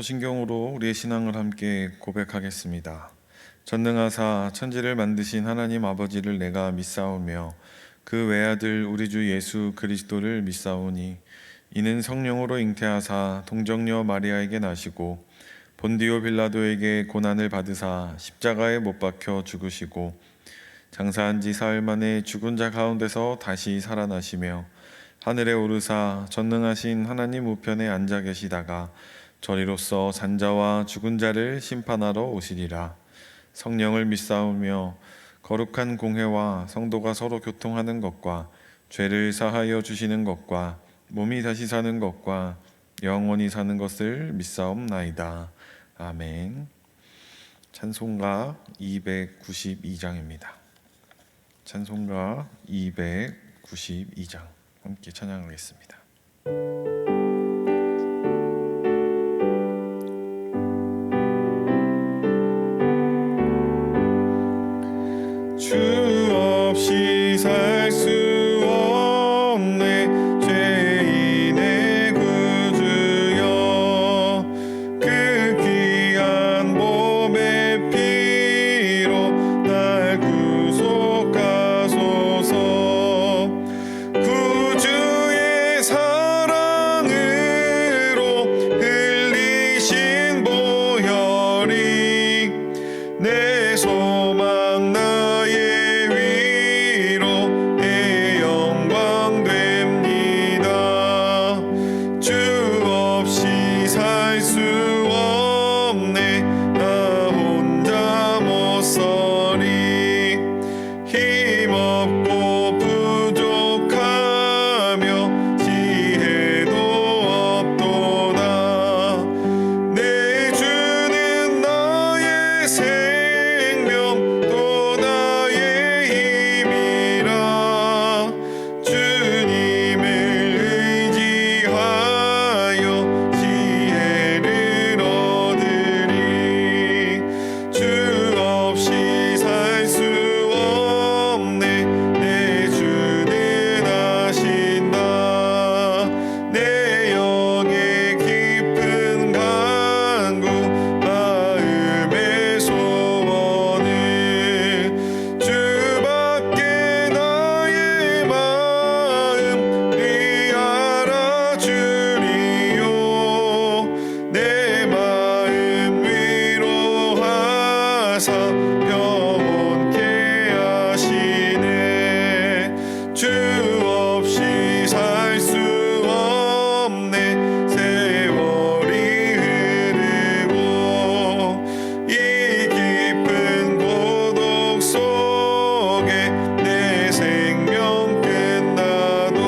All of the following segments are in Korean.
사도신경으로 우리의 신앙을 함께 고백하겠습니다. 전능하사 천지를 만드신 하나님 아버지를 내가 믿사오며 그 외아들 우리 주 예수 그리스도를 믿사오니 이는 성령으로 잉태하사 동정녀 마리아에게 나시고 본디오 빌라도에게 고난을 받으사 십자가에 못 박혀 죽으시고 장사한 지 사흘 만에 죽은 자 가운데서 다시 살아나시며 하늘에 오르사 전능하신 하나님 우편에 앉아 계시다가 저리로서 산자와 죽은 자를 심판하러 오시리라. 성령을 믿사오며 거룩한 공회와 성도가 서로 교통하는 것과 죄를 사하여 주시는 것과 몸이 다시 사는 것과 영원히 사는 것을 믿사옵나이다. 아멘. 찬송가 292장입니다. 찬송가 292장 함께 찬양하겠습니다. 주 없이 살 수 없네 죄인의 구주여 그 귀한 몸의 피로 날 구속하소서 구주의 사랑으로 흘리신 보혈이 내 소망 나의 위로 내 영광 됩니다. 주 없이 살 수 없네 나 혼자 못 서리 힘없고 부족하며 지혜도 없도다. 내 주는 나의 생명 또 나의 힘이라 주님을 의지하여 지혜를 얻으리. 주 없이 살 수 없네 내 주는 아신다. 내 영의 깊은 간구 마음의 소원을 주밖에 나의 마음을 알아주리요. 내 마음 위로하사 영원케 하시네. 주 없이 살 수 없네 세월이 흐르고 이 깊은 고독 속에 내 생명 끝나도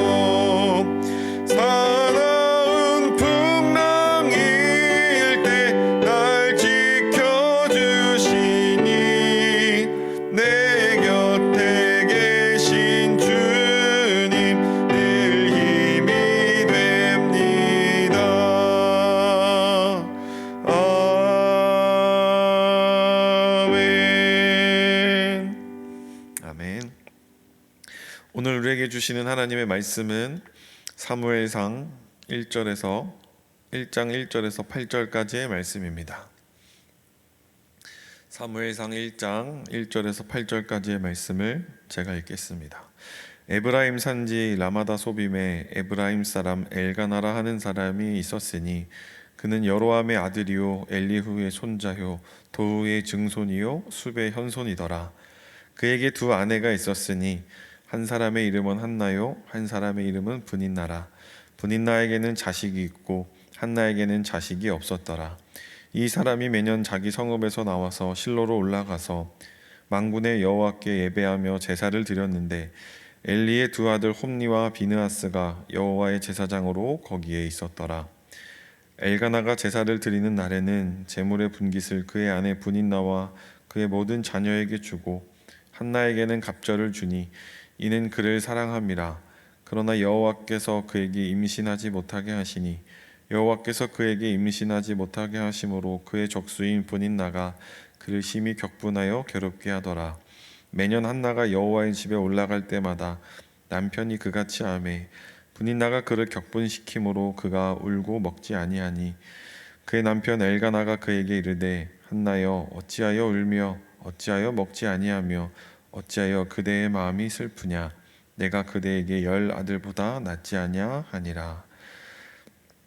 사나운 풍랑일 때 날 지켜주시니 내 곁에 계신 주님 늘 힘이 됩니다. 아멘. 아멘. 오늘 우리에게 주시는 하나님의 말씀은 사무엘상 1장 1절에서 8절까지의 말씀입니다. 사무엘상 1장 1절에서 8절까지의 말씀을 제가 읽겠습니다. 에브라임 산지 라마다 소빔에 에브라임 사람 엘가나라 하는 사람이 있었으니 그는 여로함의 아들이요 엘리후의 손자요 도후의 증손이요 숲의 현손이더라. 그에게 두 아내가 있었으니 한 사람의 이름은 한나요 한 사람의 이름은 브닌나라. 브닌나에게는 자식이 있고 한나에게는 자식이 없었더라. 이 사람이 매년 자기 성읍에서 나와서 실로로 올라가서 만군의 여호와께 예배하며 제사를 드렸는데 엘리의 두 아들 홈니와 비느하스가 여호와의 제사장으로 거기에 있었더라. 엘가나가 제사를 드리는 날에는 제물의 분깃을 그의 아내 브닌나와 그의 모든 자녀에게 주고 한나에게는 갑절을 주니 이는 그를 사랑함이라. 그러나 여호와께서 그에게 임신하지 못하게 하시니 여호와께서 그에게 임신하지 못하게 하심으로 그의 적수인 브닌나가 그를 심히 격분하여 괴롭게 하더라. 매년 한나가 여호와의 집에 올라갈 때마다 남편이 그같이 하매 분인나가 그를 격분시키므로 그가 울고 먹지 아니하니 그의 남편 엘가나가 그에게 이르되 한나여 어찌하여 울며 어찌하여 먹지 아니하며 어찌하여 그대의 마음이 슬프냐 내가 그대에게 10 아들보다 낫지 아니하니라.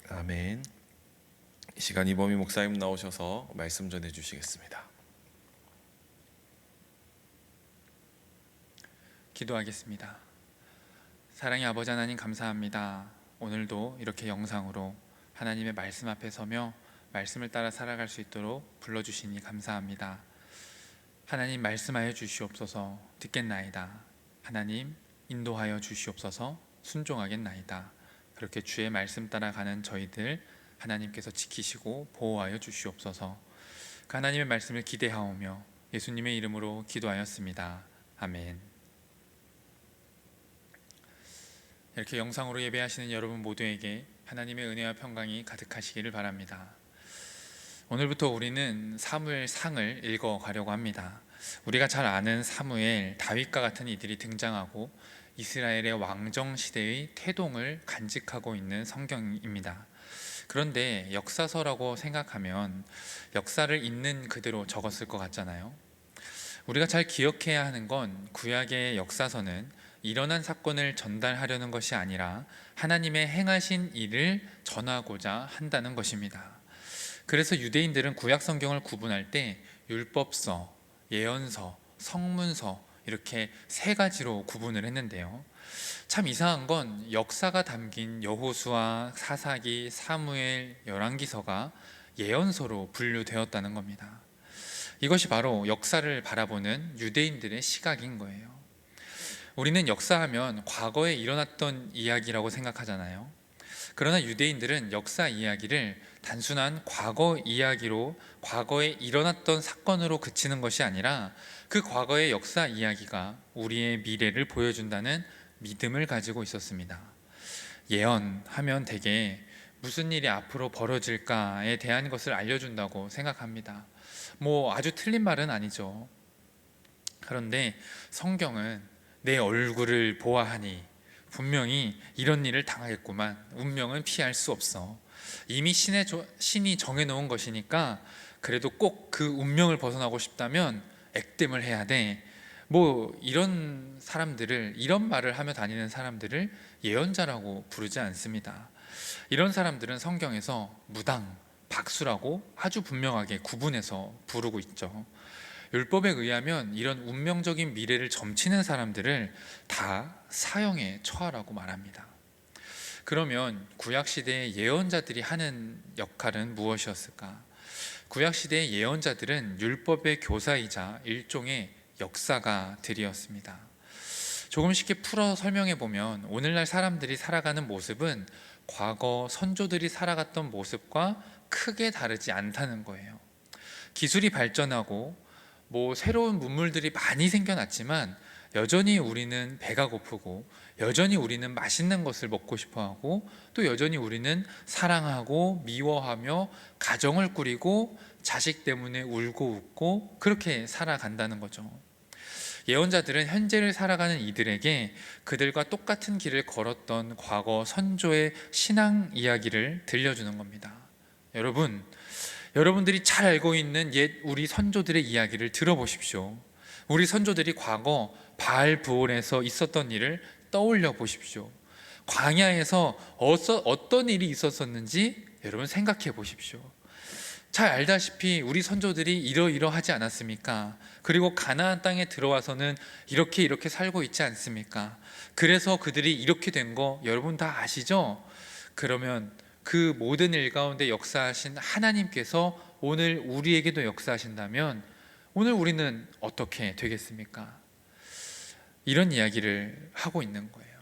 아멘. 이 시간 이범희 목사님 나오셔서 말씀 전해 주시겠습니다. 기도하겠습니다. 사랑의 아버지 하나님, 감사합니다. 오늘도 이렇게 영상으로 하나님의 말씀 앞에 서며 말씀을 따라 살아갈 수 있도록 불러주시니 감사합니다. 하나님, 말씀하여 주시옵소서. 듣겠나이다. 하나님, 인도하여 주시옵소서. 순종하겠나이다. 그렇게 주의 말씀 따라가는 저희들 하나님께서 지키시고 보호하여 주시옵소서. 그 하나님의 말씀을 기대하오며 예수님의 이름으로 기도하였습니다. 아멘. 이렇게 영상으로 예배하시는 여러분 모두에게 하나님의 은혜와 평강이 가득하시기를 바랍니다. 오늘부터 우리는 사무엘상을 읽어가려고 합니다. 우리가 잘 아는 사무엘, 다윗과 같은 이들이 등장하고 이스라엘의 왕정 시대의 태동을 간직하고 있는 성경입니다. 그런데 역사서라고 생각하면 역사를 있는 그대로 적었을 것 같잖아요. 우리가 잘 기억해야 하는 건 구약의 역사서는 일어난 사건을 전달하려는 것이 아니라 하나님의 행하신 일을 전하고자 한다는 것입니다. 그래서 유대인들은 구약 성경을 구분할 때 율법서, 예언서, 성문서 이렇게 3가지로 구분을 했는데요. 참 이상한 건 역사가 담긴 여호수아, 사사기, 사무엘, 열왕기서가 예언서로 분류되었다는 겁니다. 이것이 바로 역사를 바라보는 유대인들의 시각인 거예요. 우리는 역사하면 과거에 일어났던 이야기라고 생각하잖아요. 그러나 유대인들은 역사 이야기를 단순한 과거 이야기로, 과거에 일어났던 사건으로 그치는 것이 아니라 그 과거의 역사 이야기가 우리의 미래를 보여준다는 믿음을 가지고 있었습니다. 예언하면 대개 무슨 일이 앞으로 벌어질까에 대한 것을 알려준다고 생각합니다. 아주 틀린 말은 아니죠. 그런데 성경은 내 얼굴을 보아하니 분명히 이런 일을 당하겠구만, 운명은 피할 수 없어, 이미 신이 정해놓은 것이니까 그래도 꼭 그 운명을 벗어나고 싶다면 액땜을 해야 돼. 이런 사람들을, 이런 말을 하며 다니는 사람들을 예언자라고 부르지 않습니다. 이런 사람들은 성경에서 무당, 박수라고 아주 분명하게 구분해서 부르고 있죠. 율법에 의하면 이런 운명적인 미래를 점치는 사람들을 다 사형에 처하라고 말합니다. 그러면 구약시대의 예언자들이 하는 역할은 무엇이었을까? 구약시대의 예언자들은 율법의 교사이자 일종의 역사가들이었습니다. 조금 쉽게 풀어 설명해 보면 오늘날 사람들이 살아가는 모습은 과거 선조들이 살아갔던 모습과 크게 다르지 않다는 거예요. 기술이 발전하고 새로운 문물들이 많이 생겨났지만 여전히 우리는 배가 고프고 여전히 우리는 맛있는 것을 먹고 싶어하고 또 여전히 우리는 사랑하고 미워하며 가정을 꾸리고 자식 때문에 울고 웃고 그렇게 살아간다는 거죠. 예언자들은 현재를 살아가는 이들에게 그들과 똑같은 길을 걸었던 과거 선조의 신앙 이야기를 들려주는 겁니다. 여러분들이 잘 알고 있는 옛 우리 선조들의 이야기를 들어보십시오. 우리 선조들이 과거 바알브올에서 있었던 일을 떠올려 보십시오. 광야에서 어떤 일이 있었었는지 여러분 생각해 보십시오. 잘 알다시피 우리 선조들이 이러이러하지 않았습니까? 그리고 가나안 땅에 들어와서는 이렇게 살고 있지 않습니까? 그래서 그들이 이렇게 된 거 여러분 다 아시죠? 그러면 그 모든 일 가운데 역사하신 하나님께서 오늘 우리에게도 역사하신다면 오늘 우리는 어떻게 되겠습니까? 이런 이야기를 하고 있는 거예요.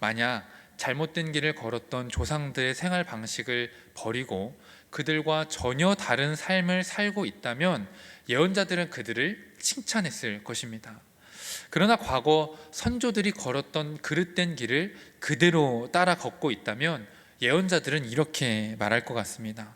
만약 잘못된 길을 걸었던 조상들의 생활 방식을 버리고 그들과 전혀 다른 삶을 살고 있다면 예언자들은 그들을 칭찬했을 것입니다. 그러나 과거 선조들이 걸었던 그릇된 길을 그대로 따라 걷고 있다면 예언자들은 이렇게 말할 것 같습니다.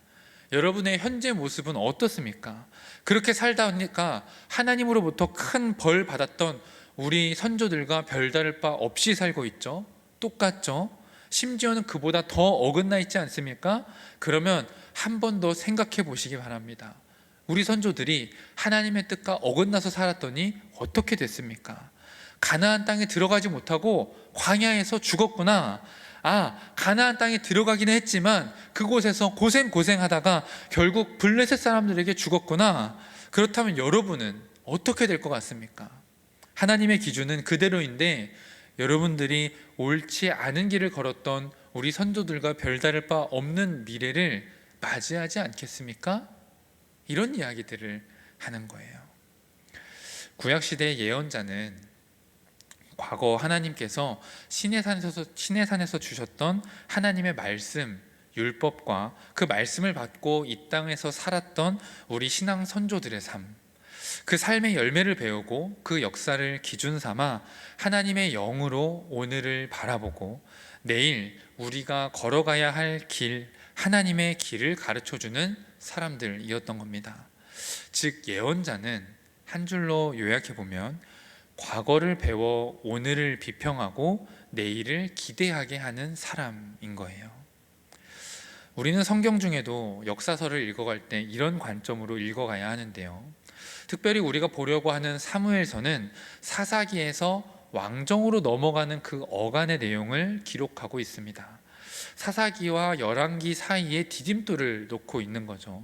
여러분의 현재 모습은 어떻습니까? 그렇게 살다 보니까 하나님으로부터 큰 벌 받았던 우리 선조들과 별다를 바 없이 살고 있죠. 똑같죠. 심지어는 그보다 더 어긋나 있지 않습니까? 그러면 한 번 더 생각해 보시기 바랍니다. 우리 선조들이 하나님의 뜻과 어긋나서 살았더니 어떻게 됐습니까? 가나안 땅에 들어가지 못하고 광야에서 죽었구나. 가나안 땅에 들어가기는 했지만 그곳에서 고생하다가 결국 블레셋 사람들에게 죽었구나. 그렇다면 여러분은 어떻게 될 것 같습니까? 하나님의 기준은 그대로인데 여러분들이 옳지 않은 길을 걸었던 우리 선조들과 별다를 바 없는 미래를 맞이하지 않겠습니까? 이런 이야기들을 하는 거예요. 구약시대의 예언자는 과거 하나님께서 시내산에서 주셨던 하나님의 말씀, 율법과 그 말씀을 받고 이 땅에서 살았던 우리 신앙 선조들의 삶, 그 삶의 열매를 배우고 그 역사를 기준 삼아 하나님의 영으로 오늘을 바라보고 내일 우리가 걸어가야 할 길, 하나님의 길을 가르쳐주는 사람들이었던 겁니다. 즉 예언자는 한 줄로 요약해보면 과거를 배워 오늘을 비평하고 내일을 기대하게 하는 사람인 거예요. 우리는 성경 중에도 역사서를 읽어갈 때 이런 관점으로 읽어가야 하는데요. 특별히 우리가 보려고 하는 사무엘서는 사사기에서 왕정으로 넘어가는 그 어간의 내용을 기록하고 있습니다. 사사기와 열왕기 사이에 디딤돌을 놓고 있는 거죠.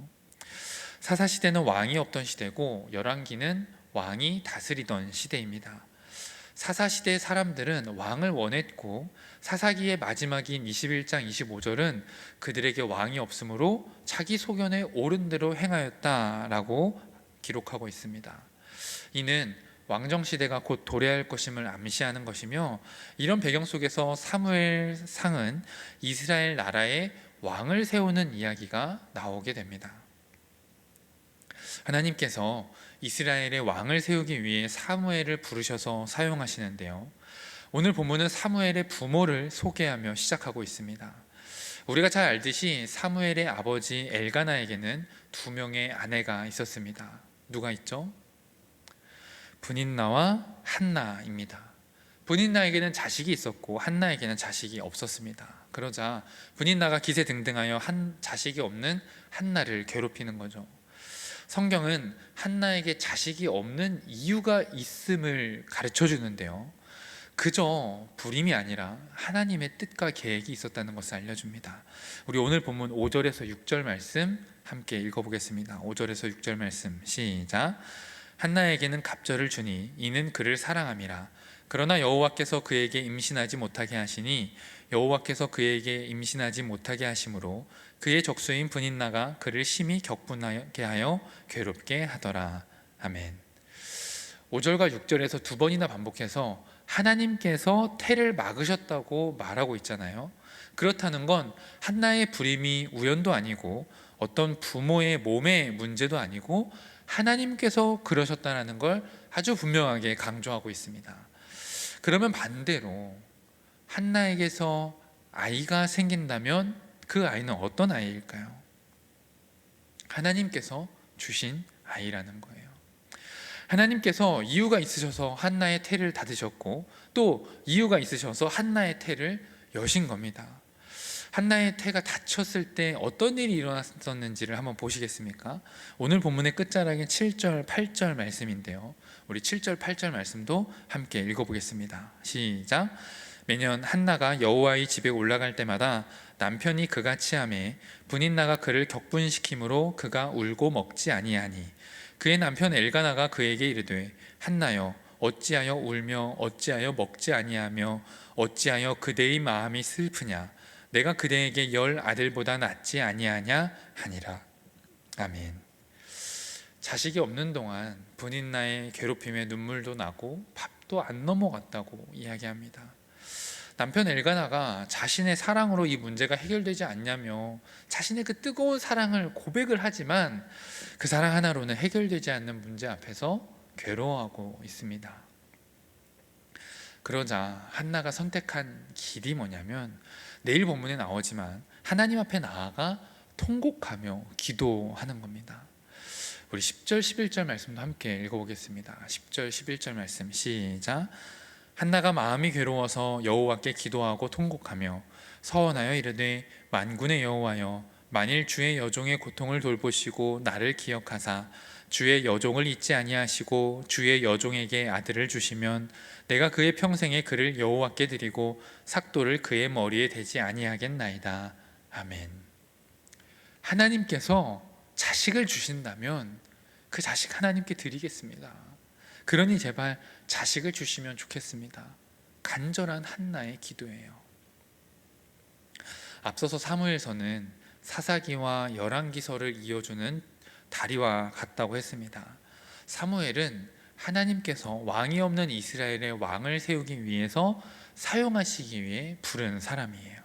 사사시대는 왕이 없던 시대고 열왕기는 왕이 다스리던 시대입니다. 사사시대 사람들은 왕을 원했고 사사기의 마지막인 21장 25절은 그들에게 왕이 없으므로 자기 소견에 옳은 대로 행하였다라고 기록하고 있습니다. 이는 왕정시대가 곧 도래할 것임을 암시하는 것이며 이런 배경 속에서 사무엘상은 이스라엘 나라에 왕을 세우는 이야기가 나오게 됩니다. 하나님께서 이스라엘의 왕을 세우기 위해 사무엘을 부르셔서 사용하시는데요. 오늘 본문은 사무엘의 부모를 소개하며 시작하고 있습니다. 우리가 잘 알듯이 사무엘의 아버지 엘가나에게는 2명의 아내가 있었습니다. 누가 있죠? 분인나와 한나입니다. 분인나에게는 자식이 있었고 한나에게는 자식이 없었습니다. 그러자 분인나가 기세등등하여 자식이 없는 한나를 괴롭히는 거죠. 성경은 한나에게 자식이 없는 이유가 있음을 가르쳐 주는데요. 그저 불임이 아니라 하나님의 뜻과 계획이 있었다는 것을 알려줍니다. 우리 오늘 본문 5절에서 6절 말씀 함께 읽어보겠습니다. 5절에서 6절 말씀 시작. 한나에게는 갑절을 주니 이는 그를 사랑함이라. 그러나 여호와께서 그에게 임신하지 못하게 하시니 여호와께서 그에게 임신하지 못하게 하심으로 그의 적수인 분인나가 그를 심히 격분하게 하여 괴롭게 하더라. 아멘. 5절과 6절에서 2번이나 반복해서 하나님께서 태를 막으셨다고 말하고 있잖아요. 그렇다는 건 한나의 불임이 우연도 아니고 어떤 부모의 몸의 문제도 아니고 하나님께서 그러셨다는 걸 아주 분명하게 강조하고 있습니다. 그러면 반대로 한나에게서 아이가 생긴다면 그 아이는 어떤 아이일까요? 하나님께서 주신 아이라는 거예요. 하나님께서 이유가 있으셔서 한나의 태를 닫으셨고 또 이유가 있으셔서 한나의 태를 여신 겁니다. 한나의 태가 닫혔을 때 어떤 일이 일어났었는지를 한번 보시겠습니까? 오늘 본문의 끝자락인 7절, 8절 말씀인데요. 우리 7절, 8절 말씀도 함께 읽어보겠습니다. 시작. 매년 한나가 여호와의 집에 올라갈 때마다 남편이 그같이 하매 분인나가 그를 격분시키므로 그가 울고 먹지 아니하니 그의 남편 엘가나가 그에게 이르되 한나여 어찌하여 울며 어찌하여 먹지 아니하며 어찌하여 그대의 마음이 슬프냐 내가 그대에게 10 아들보다 낫지 아니하냐 하니라. 아멘. 자식이 없는 동안 분인나의 괴롭힘에 눈물도 나고 밥도 안 넘어갔다고 이야기합니다. 남편 엘가나가 자신의 사랑으로 이 문제가 해결되지 않냐며 자신의 그 뜨거운 사랑을 고백을 하지만 그 사랑 하나로는 해결되지 않는 문제 앞에서 괴로워하고 있습니다. 그러자 한나가 선택한 길이 뭐냐면 내일 본문에 나오지만 하나님 앞에 나아가 통곡하며 기도하는 겁니다. 우리 10절 11절 말씀도 함께 읽어보겠습니다. 10절 11절 말씀 시작. 한나가 마음이 괴로워서 여호와께 기도하고 통곡하며 서원하여 이르되 만군의 여호와여, 만일 주의 여종의 고통을 돌보시고 나를 기억하사 주의 여종을 잊지 아니하시고 주의 여종에게 아들을 주시면 내가 그의 평생에 그를 여호와께 드리고 삭도를 그의 머리에 대지 아니하겠나이다. 아멘. 하나님께서 자식을 주신다면 그 자식 하나님께 드리겠습니다. 그러니 제발 자식을 주시면 좋겠습니다. 간절한 한나의 기도예요. 앞서서 사무엘서는 사사기와 열왕기서를 이어주는 다리와 같다고 했습니다. 사무엘은 하나님께서 왕이 없는 이스라엘의 왕을 세우기 위해서 사용하시기 위해 부른 사람이에요.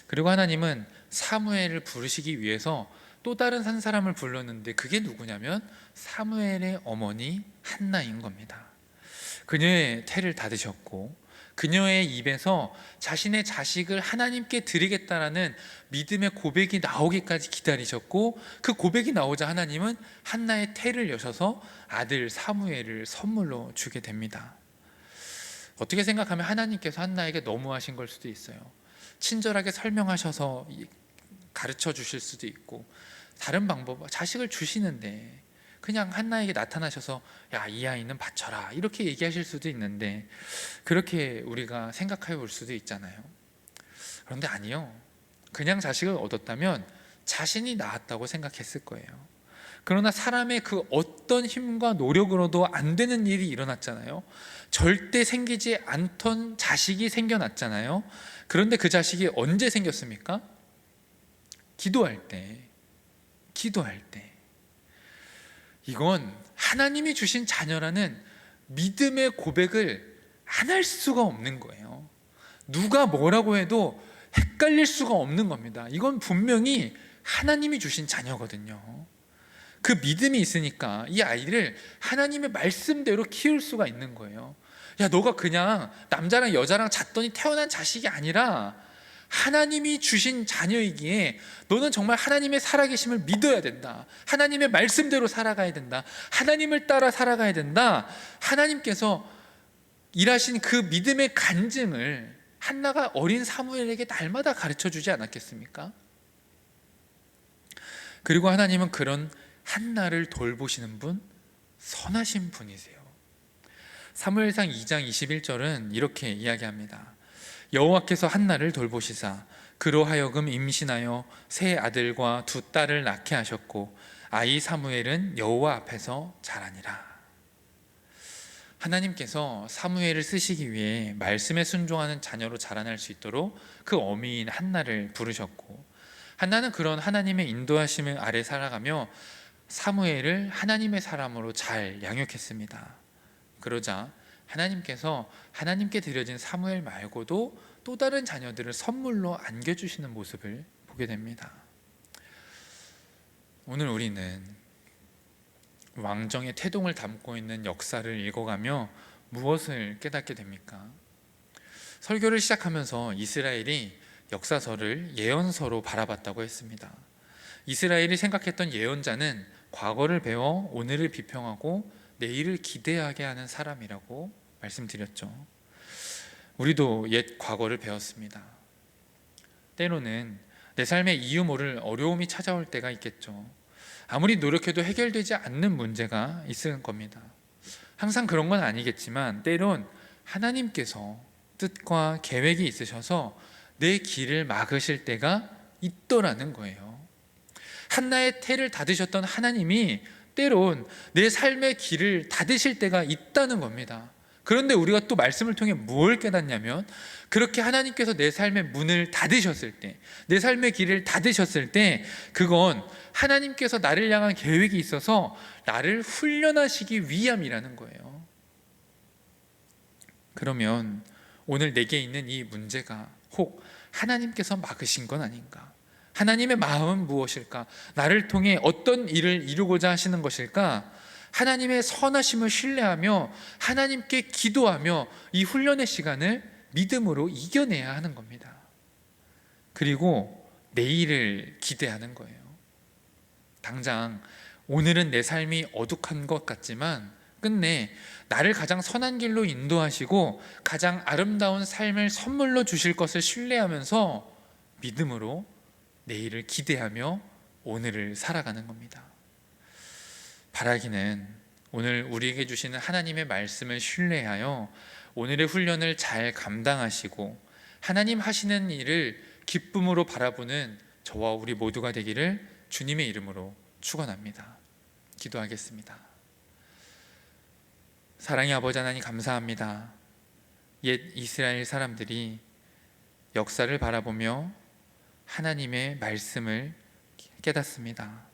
그리고 하나님은 사무엘을 부르시기 위해서 또 다른 한 사람을 불렀는데 그게 누구냐면 사무엘의 어머니 한나인 겁니다. 그녀의 태를 닫으셨고 그녀의 입에서 자신의 자식을 하나님께 드리겠다라는 믿음의 고백이 나오기까지 기다리셨고, 그 고백이 나오자 하나님은 한나의 태를 여셔서 아들 사무엘을 선물로 주게 됩니다. 어떻게 생각하면 하나님께서 한나에게 너무하신 걸 수도 있어요. 친절하게 설명하셔서 가르쳐 주실 수도 있고, 다른 방법, 자식을 주시는데 그냥 한나에게 나타나셔서 야, 이 아이는 바쳐라 이렇게 얘기하실 수도 있는데, 그렇게 우리가 생각해 볼 수도 있잖아요. 그런데 아니요, 그냥 자식을 얻었다면 자신이 낳았다고 생각했을 거예요. 그러나 사람의 그 어떤 힘과 노력으로도 안 되는 일이 일어났잖아요. 절대 생기지 않던 자식이 생겨났잖아요. 그런데 그 자식이 언제 생겼습니까? 기도할 때. 이건 하나님이 주신 자녀라는 믿음의 고백을 안 할 수가 없는 거예요. 누가 뭐라고 해도 헷갈릴 수가 없는 겁니다. 이건 분명히 하나님이 주신 자녀거든요. 그 믿음이 있으니까 이 아이를 하나님의 말씀대로 키울 수가 있는 거예요. 야, 너가 그냥 남자랑 여자랑 잤더니 태어난 자식이 아니라 하나님이 주신 자녀이기에 너는 정말 하나님의 살아계심을 믿어야 된다. 하나님의 말씀대로 살아가야 된다. 하나님을 따라 살아가야 된다. 하나님께서 일하신 그 믿음의 간증을 한나가 어린 사무엘에게 날마다 가르쳐 주지 않았겠습니까? 그리고 하나님은 그런 한나를 돌보시는 분, 선하신 분이세요. 사무엘상 2장 21절은 이렇게 이야기합니다. 여호와께서 한나를 돌보시사 그로 하여금 임신하여 세 아들과 두 딸을 낳게 하셨고 아이 사무엘은 여호와 앞에서 자라니라. 하나님께서 사무엘을 쓰시기 위해 말씀에 순종하는 자녀로 자라날 수 있도록 그 어미인 한나를 부르셨고, 한나는 그런 하나님의 인도하심을 아래 살아가며 사무엘을 하나님의 사람으로 잘 양육했습니다. 그러자 하나님께서 하나님께 드려진 사무엘 말고도 또 다른 자녀들을 선물로 안겨주시는 모습을 보게 됩니다. 오늘 우리는 왕정의 태동을 담고 있는 역사를 읽어가며 무엇을 깨닫게 됩니까? 설교를 시작하면서 이스라엘이 역사서를 예언서로 바라봤다고 했습니다. 이스라엘이 생각했던 예언자는 과거를 배워 오늘을 비평하고 내일을 기대하게 하는 사람이라고 말씀드렸죠. 우리도 옛 과거를 배웠습니다. 때로는 내 삶에 이유 모를 어려움이 찾아올 때가 있겠죠. 아무리 노력해도 해결되지 않는 문제가 있을 겁니다. 항상 그런 건 아니겠지만 때론 하나님께서 뜻과 계획이 있으셔서 내 길을 막으실 때가 있더라는 거예요. 한나의 태를 닫으셨던 하나님이 때론 내 삶의 길을 닫으실 때가 있다는 겁니다. 그런데 우리가 또 말씀을 통해 뭘 깨닫냐면, 그렇게 하나님께서 내 삶의 문을 닫으셨을 때, 내 삶의 길을 닫으셨을 때 그건 하나님께서 나를 향한 계획이 있어서 나를 훈련하시기 위함이라는 거예요. 그러면 오늘 내게 있는 이 문제가 혹 하나님께서 막으신 건 아닌가? 하나님의 마음은 무엇일까? 나를 통해 어떤 일을 이루고자 하시는 것일까? 하나님의 선하심을 신뢰하며 하나님께 기도하며 이 훈련의 시간을 믿음으로 이겨내야 하는 겁니다. 그리고 내일을 기대하는 거예요. 당장 오늘은 내 삶이 어둑한 것 같지만 끝내 나를 가장 선한 길로 인도하시고 가장 아름다운 삶을 선물로 주실 것을 신뢰하면서 믿음으로 내일을 기대하며 오늘을 살아가는 겁니다. 바라기는 오늘 우리에게 주시는 하나님의 말씀을 신뢰하여 오늘의 훈련을 잘 감당하시고 하나님 하시는 일을 기쁨으로 바라보는 저와 우리 모두가 되기를 주님의 이름으로 축원합니다. 기도하겠습니다. 사랑의 아버지 하나님, 감사합니다. 옛 이스라엘 사람들이 역사를 바라보며 하나님의 말씀을 깨닫습니다.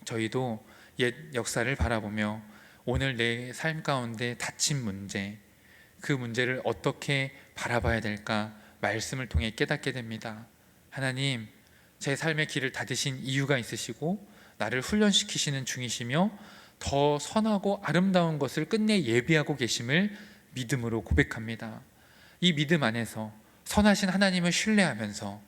저희도 옛 역사를 바라보며 오늘 내 삶 가운데 닥친 문제, 그 문제를 어떻게 바라봐야 될까 말씀을 통해 깨닫게 됩니다. 하나님, 제 삶의 길을 닫으신 이유가 있으시고 나를 훈련시키시는 중이시며 더 선하고 아름다운 것을 끝내 예비하고 계심을 믿음으로 고백합니다. 이 믿음 안에서 선하신 하나님을 신뢰하면서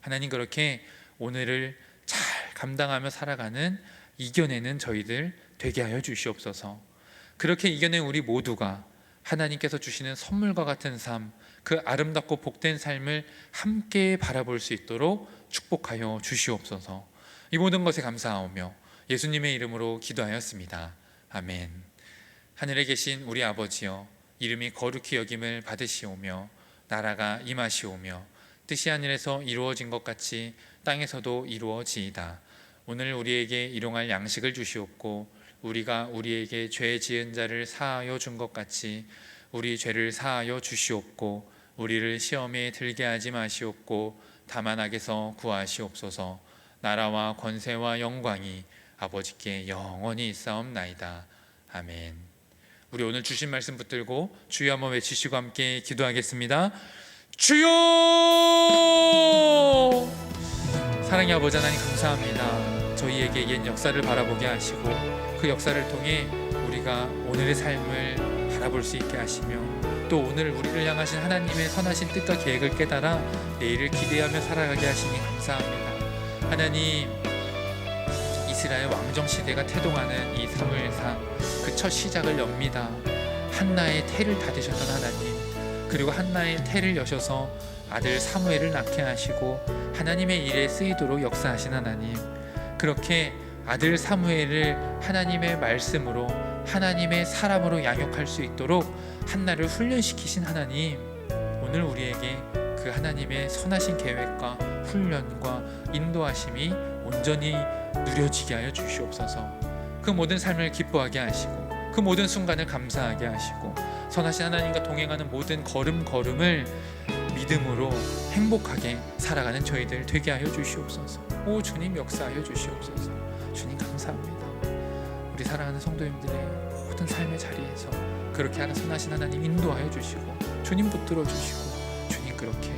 하나님, 그렇게 오늘을 잘 감당하며 살아가는, 이겨내는 저희들 되게 하여 주시옵소서. 그렇게 이겨낸 우리 모두가 하나님께서 주시는 선물과 같은 삶, 그 아름답고 복된 삶을 함께 바라볼 수 있도록 축복하여 주시옵소서. 이 모든 것에 감사하오며 예수님의 이름으로 기도하였습니다. 아멘. 하늘에 계신 우리 아버지여, 이름이 거룩히 여김을 받으시오며 나라가 임하시오며 뜻이 하늘에서 이루어진 것 같이 땅에서도 이루어지이다. 오늘 우리에게 일용할 양식을 주시옵고 우리가 우리에게 죄 지은 자를 사하여 준 것 같이 우리 죄를 사하여 주시옵고 우리를 시험에 들게 하지 마시옵고 다만 악에서 구하시옵소서. 나라와 권세와 영광이 아버지께 영원히 있사옵나이다. 아멘. 우리 오늘 주신 말씀 붙들고 주여 한번 외치시고 함께 기도하겠습니다. 주여! 사랑의 아버지 하나님, 감사합니다. 저희에게 옛 역사를 바라보게 하시고 그 역사를 통해 우리가 오늘의 삶을 바라볼 수 있게 하시며 또 오늘 우리를 향하신 하나님의 선하신 뜻과 계획을 깨달아 내일을 기대하며 살아가게 하시니 감사합니다. 하나님, 이스라엘 왕정 시대가 태동하는 이 사무엘상 그 첫 시작을 엽니다. 한나의 태를 닫으셨던 하나님, 그리고 한나의 태를 여셔서 아들 사무엘을 낳게 하시고 하나님의 일에 쓰이도록 역사하신 하나님, 그렇게 아들 사무엘을 하나님의 말씀으로 하나님의 사람으로 양육할 수 있도록 한나를 훈련시키신 하나님, 오늘 우리에게 그 하나님의 선하신 계획과 훈련과 인도하심이 온전히 누려지게 하여 주시옵소서. 그 모든 삶을 기뻐하게 하시고 그 모든 순간을 감사하게 하시고 선하신 하나님과 동행하는 모든 걸음걸음을 믿음으로 행복하게 살아가는 저희들 되게 하여 주시옵소서. 오 주님, 역사하여 주시옵소서. 주님 감사합니다. 우리 사랑하는 성도님들의 모든 삶의 자리에서 그렇게 하는 선하신 하나님 인도하여 주시고 주님 붙들어 주시고 주님 그렇게